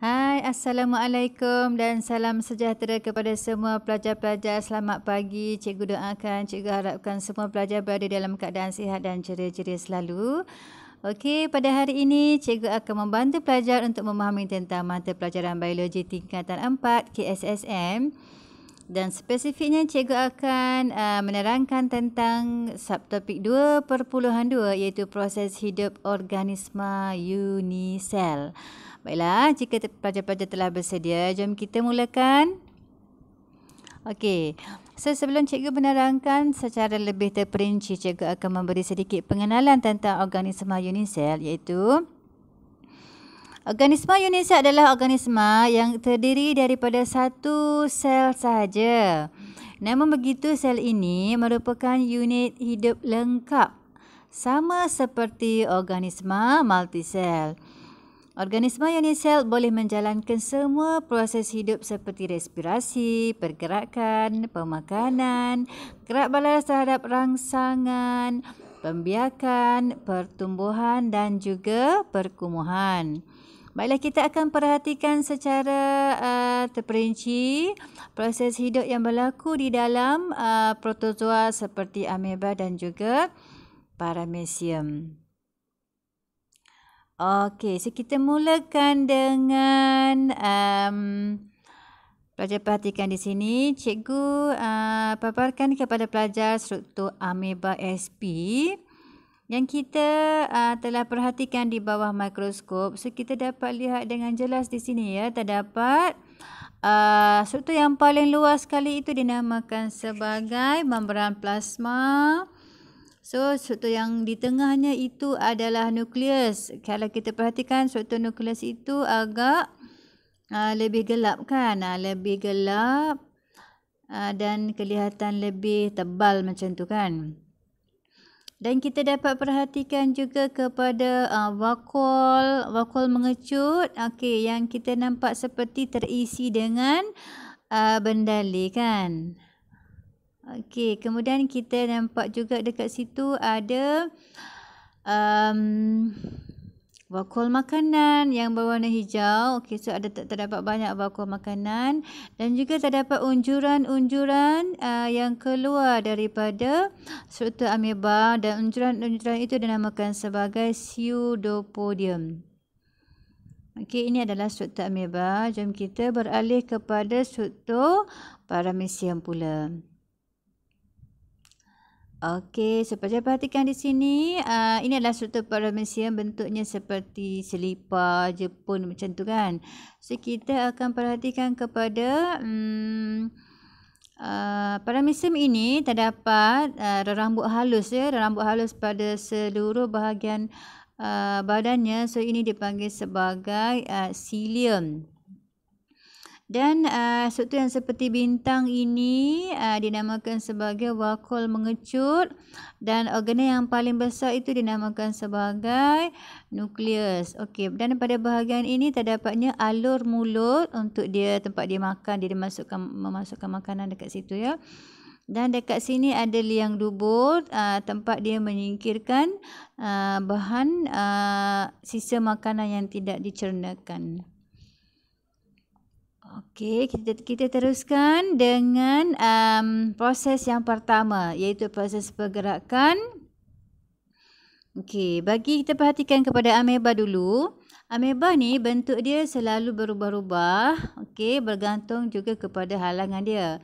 Hai, Assalamualaikum dan salam sejahtera kepada semua pelajar-pelajar. Selamat pagi. Cikgu doakan, cikgu harapkan semua pelajar berada dalam keadaan sihat dan ceria-ceria selalu. Okey, pada hari ini cikgu akan membantu pelajar untuk memahami tentang mata pelajaran biologi tingkatan 4 KSSM. Dan spesifiknya cikgu akan menerangkan tentang subtopik 2.2 iaitu proses hidup organisma unisel. Baiklah, jika pelajar-pelajar telah bersedia, jom kita mulakan. Okey, sebelum cikgu menerangkan secara lebih terperinci, cikgu akan memberi sedikit pengenalan tentang organisma unisel iaitu organisma unisel adalah organisma yang terdiri daripada satu sel sahaja. Namun begitu, sel ini merupakan unit hidup lengkap sama seperti organisma multisel. Organisma unisel boleh menjalankan semua proses hidup seperti respirasi, pergerakan, pemakanan, gerak balas terhadap rangsangan, pembiakan, pertumbuhan dan juga perkumuhan. Baiklah, kita akan perhatikan secara terperinci proses hidup yang berlaku di dalam protozoa seperti ameba dan juga paramecium. Okey, so kita mulakan dengan pelajar perhatikan di sini. Cikgu paparkan kepada pelajar struktur ameba SP yang kita telah perhatikan di bawah mikroskop. So kita dapat lihat dengan jelas di sini ya, terdapat struktur yang paling luas sekali itu dinamakan sebagai membran plasma. So, struktur yang di tengahnya itu adalah nukleus. Kalau kita perhatikan, struktur nukleus itu agak lebih gelap kan? Lebih gelap dan kelihatan lebih tebal macam tu kan? Dan kita dapat perhatikan juga kepada vakul mengecut. Okey, yang kita nampak seperti terisi dengan bendali kan? Okey, kemudian kita nampak juga dekat situ ada vakul makanan yang berwarna hijau. Okey, so terdapat banyak vakul makanan dan juga terdapat unjuran-unjuran yang keluar daripada struktur ameba dan unjuran-unjuran itu dinamakan sebagai pseudopodium. Okey, ini adalah struktur ameba. Jom kita beralih kepada struktur paramecium pula. Okey, so pelajar perhatikan di sini. Ini adalah struktur paramecium, bentuknya seperti selipar Jepun macam tu kan. So kita akan perhatikan kepada paramecium ini terdapat rambut halus ya, rambut halus pada seluruh bahagian badannya. So ini dipanggil sebagai cilium. Dan struktur yang seperti bintang ini dinamakan sebagai vakul mengecut dan organel yang paling besar itu dinamakan sebagai nukleus. Okey, dan pada bahagian ini terdapatnya alur mulut untuk dia tempat dia makan, dia memasukkan makanan dekat situ ya. Dan dekat sini ada liang dubur, tempat dia menyingkirkan bahan sisa makanan yang tidak dicernakan. Okey, kita teruskan dengan proses yang pertama iaitu proses pergerakan. Okey, bagi kita perhatikan kepada ameba dulu. Ameba ni bentuk dia selalu berubah-ubah, okey, bergantung juga kepada halangan dia.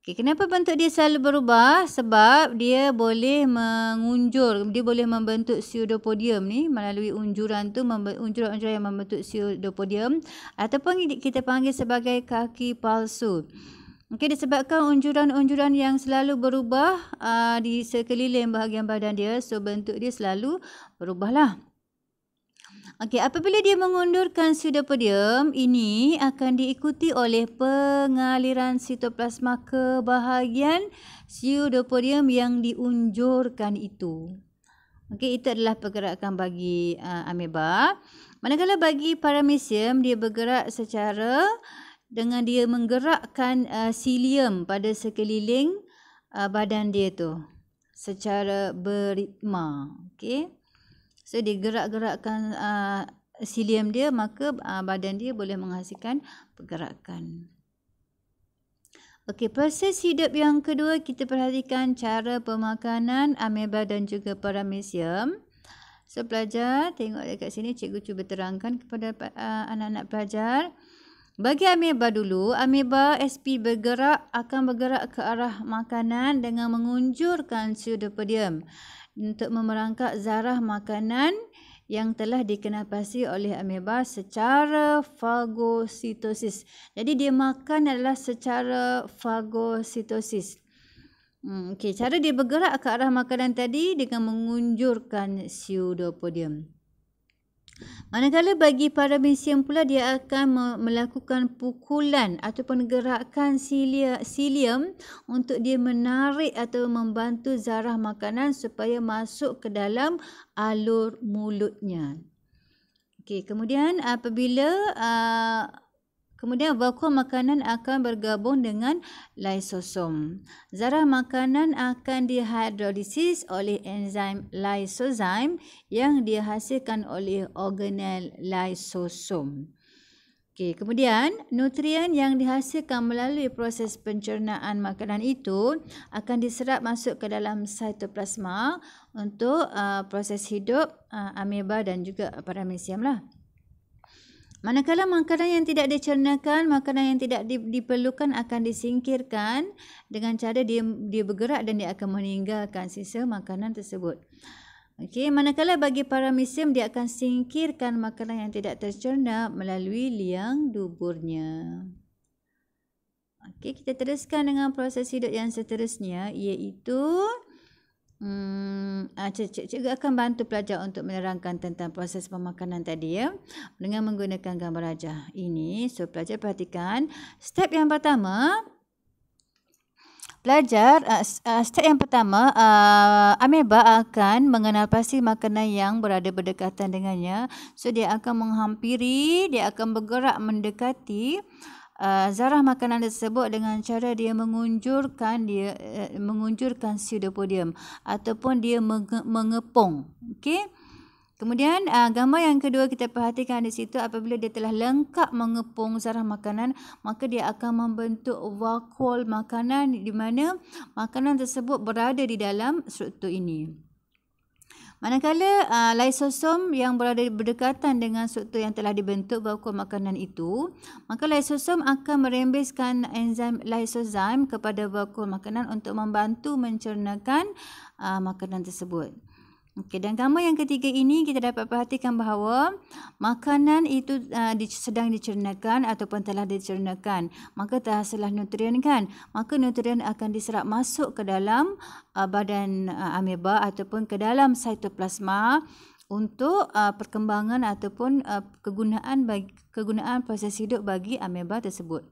Okey, kenapa bentuk dia selalu berubah? Sebab dia boleh mengunjur, dia boleh membentuk pseudopodium ni melalui unjuran tu, unjuran-unjuran yang membentuk pseudopodium ataupun kita panggil sebagai kaki palsu. Okey, disebabkan unjuran-unjuran yang selalu berubah di sekeliling bahagian badan dia, so bentuk dia selalu berubahlah. Okey, apabila dia mengundurkan pseudopodium, ini akan diikuti oleh pengaliran sitoplasma ke bahagian pseudopodium yang diunjurkan itu. Okey, itu adalah pergerakan bagi ameba. Manakala bagi paramecium, dia bergerak secara dengan dia menggerakkan cilium pada sekeliling badan dia tu secara beritma. Okey. So digerak-gerakkan silium dia, maka badan dia boleh menghasilkan pergerakan. Okey, proses hidup yang kedua kita perhatikan cara pemakanan ameba dan juga paramecium. So pelajar tengok dekat sini, cikgu cuba terangkan kepada anak-anak pelajar. Bagi ameba dulu, ameba SP akan bergerak ke arah makanan dengan mengunjurkan pseudopodium untuk memerangkap zarah makanan yang telah dikenapasi oleh ameba secara fagositosis. Jadi dia makan adalah secara fagositosis. Okey, cara dia bergerak ke arah makanan tadi dengan mengunjurkan pseudopodium. Manakala bagi paramecium pula, dia akan melakukan pukulan ataupun gerakan silium untuk dia menarik atau membantu zarah makanan supaya masuk ke dalam alur mulutnya. Okey, kemudian Kemudian vakuum makanan akan bergabung dengan lysosom. Zarah makanan akan dihidrolisis oleh enzim lysozyme yang dihasilkan oleh organel lysosom. Okey, kemudian nutrien yang dihasilkan melalui proses pencernaan makanan itu akan diserap masuk ke dalam sitoplasma untuk proses hidup ameba dan juga paramecium lah. Manakala makanan yang tidak dicernakan, makanan yang tidak diperlukan akan disingkirkan dengan cara dia bergerak dan dia akan meninggalkan sisa makanan tersebut. Okey, manakala bagi paramecium, dia akan singkirkan makanan yang tidak tercerna melalui liang duburnya. Okey, kita teruskan dengan proses hidup yang seterusnya, iaitu cikgu akan bantu pelajar untuk menerangkan tentang proses pemakanan tadi ya, dengan menggunakan gambar rajah ini. So pelajar perhatikan step yang pertama. Ameba akan mengenal pasti makanan yang berada berdekatan dengannya. So dia akan menghampiri, dia akan bergerak mendekati zarah makanan tersebut dengan cara dia mengunjurkan pseudopodium ataupun dia mengepung. Okey. Kemudian gambar yang kedua kita perhatikan di situ, apabila dia telah lengkap mengepung zarah makanan, maka dia akan membentuk vakuol makanan di mana makanan tersebut berada di dalam struktur ini. Manakala lysosom yang berada berdekatan dengan struktur yang telah dibentuk vakuol makanan itu, maka lysosom akan merembeskan enzim lysozyme kepada vakuol makanan untuk membantu mencernakan makanan tersebut. Okey, dan gambar yang ketiga ini kita dapat perhatikan bahawa makanan itu sedang dicernakan ataupun telah dicernakan. Maka terhasillah nutrien kan. Maka nutrien akan diserap masuk ke dalam badan ameba ataupun ke dalam sitoplasma untuk perkembangan ataupun kegunaan proses hidup bagi ameba tersebut.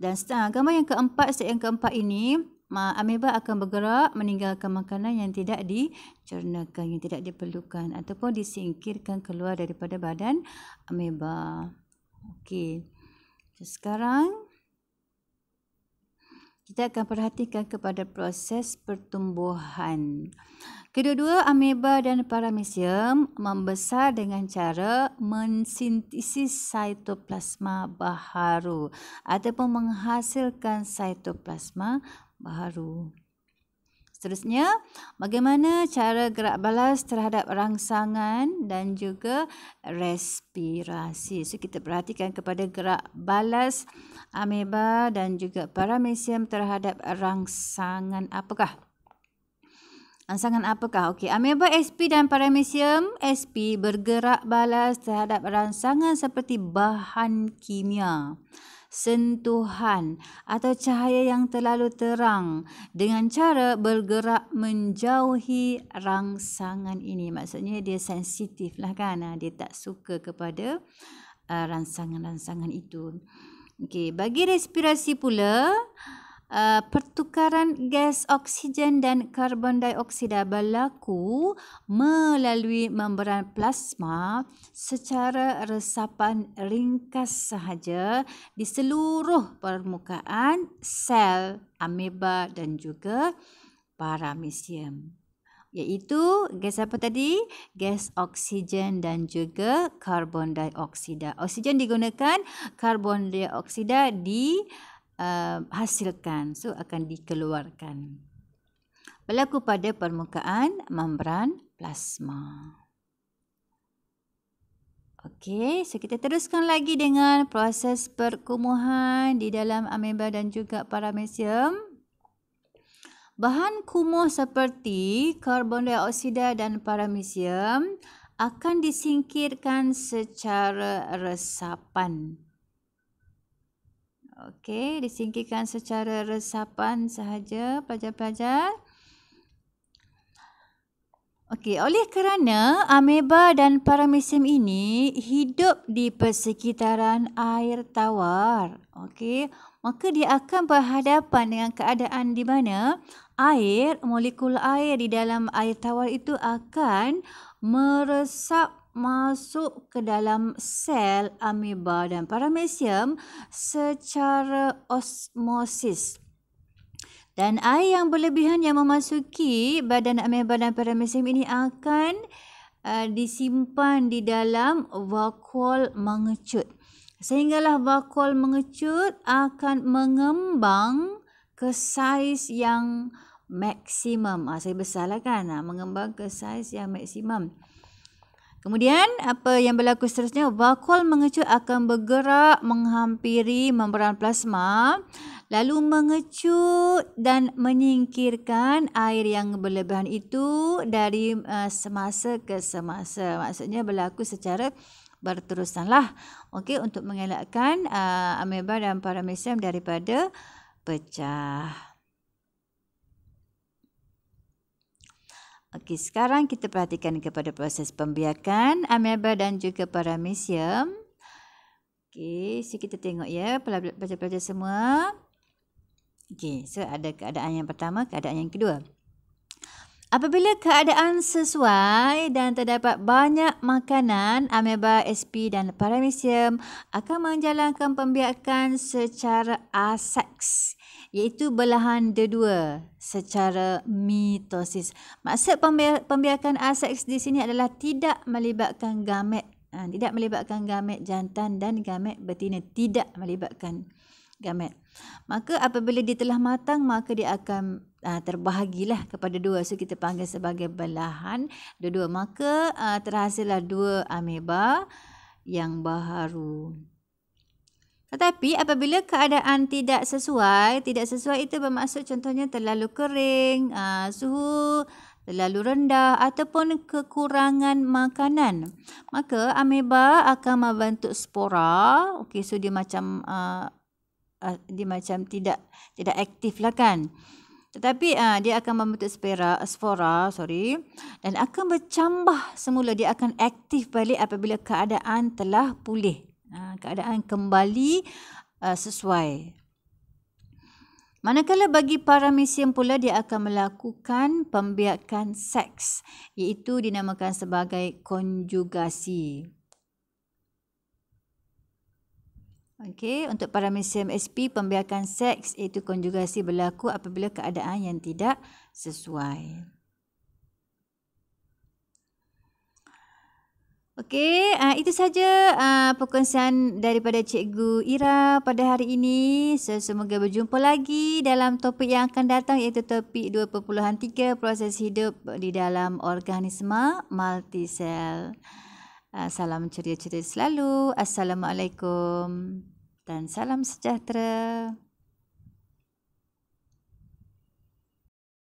Dan gambar yang keempat, step yang keempat ini, ameba akan bergerak meninggalkan makanan yang tidak dicernakan, yang tidak diperlukan ataupun disingkirkan keluar daripada badan ameba. Okey. Sekarang kita akan perhatikan kepada proses pertumbuhan. Kedua-dua ameba dan paramecium membesar dengan cara mensintesis sitoplasma baharu ataupun menghasilkan sitoplasma baharu. Seterusnya, bagaimana cara gerak balas terhadap rangsangan dan juga respirasi. So kita perhatikan kepada gerak balas ameba dan juga paramecium terhadap rangsangan apakah? Okey, ameba SP dan paramecium SP bergerak balas terhadap rangsangan seperti bahan kimia, sentuhan atau cahaya yang terlalu terang dengan cara bergerak menjauhi rangsangan ini. Maksudnya dia sensitif lah kan. Dia tak suka kepada rangsangan-rangsangan itu. Okey, bagi respirasi pula, pertukaran gas oksigen dan karbon dioksida berlaku melalui membran plasma secara resapan ringkas sahaja di seluruh permukaan sel ameba dan juga paramecium. Iaitu gas apa tadi? Gas oksigen dan juga karbon dioksida. Oksigen digunakan, karbon dioksida dihasilkan. So, akan dikeluarkan. Berlaku pada permukaan membran plasma. Okey, so kita teruskan lagi dengan proses perkumuhan di dalam ameba dan juga paramecium. Bahan kumuh seperti karbon dioksida dan paramecium akan disingkirkan secara resapan. Okey, disingkirkan secara resapan sahaja pelajar-pelajar. Okey, oleh kerana ameba dan paramecium ini hidup di persekitaran air tawar. Okey, maka dia akan berhadapan dengan keadaan di mana molekul air di dalam air tawar itu akan meresap masuk ke dalam sel ameba dan paramecium secara osmosis. Dan air yang berlebihan yang memasuki badan ameba dan paramecium ini akan disimpan di dalam vakuol mengecut. Sehinggalah vakuol mengecut akan mengembang ke saiz yang maksimum. Saiz besarlah kan, mengembang ke saiz yang maksimum. Kemudian apa yang berlaku seterusnya? Vakuol mengecut akan bergerak menghampiri membran plasma, lalu mengecut dan menyingkirkan air yang berlebihan itu dari semasa ke semasa. Maksudnya berlaku secara berterusanlah. Okey, untuk mengelakkan ameba dan paramecium daripada pecah. Okey, sekarang kita perhatikan kepada proses pembiakan ameba dan juga paramecium. Okey, so kita tengok ya pelajar-pelajar semua. Okey, so ada keadaan yang pertama, keadaan yang kedua. Apabila keadaan sesuai dan terdapat banyak makanan, ameba, SP dan paramecium akan menjalankan pembiakan secara aseks, iaitu belahan dua secara mitosis. Maksud pembiakan aseks di sini adalah tidak melibatkan gamet. Tidak melibatkan gamet jantan dan gamet betina. Tidak melibatkan gamet. Maka apabila dia telah matang, maka dia akan terbahagilah kepada dua. So kita panggil sebagai belahan dua. Maka terhasillah dua ameba yang baharu. Tetapi apabila keadaan tidak sesuai itu bermaksud contohnya terlalu kering, suhu terlalu rendah ataupun kekurangan makanan, maka ameba akan membentuk spora. Okey, so dia macam tidak aktif lah kan. Tetapi dia akan membentuk spora dan akan bercambah semula. Dia akan aktif balik apabila keadaan telah pulih. Keadaan kembali sesuai. Manakala bagi paramecium pula, dia akan melakukan pembiakan seks, iaitu dinamakan sebagai konjugasi. Okey, untuk paramecium SP, pembiakan seks iaitu konjugasi berlaku apabila keadaan yang tidak sesuai. Okey, itu saja perkongsian daripada Cikgu Ira pada hari ini. Semoga berjumpa lagi dalam topik yang akan datang, iaitu topik 2.3, proses hidup di dalam organisma multisel. Salam ceria-ceria selalu. Assalamualaikum dan salam sejahtera.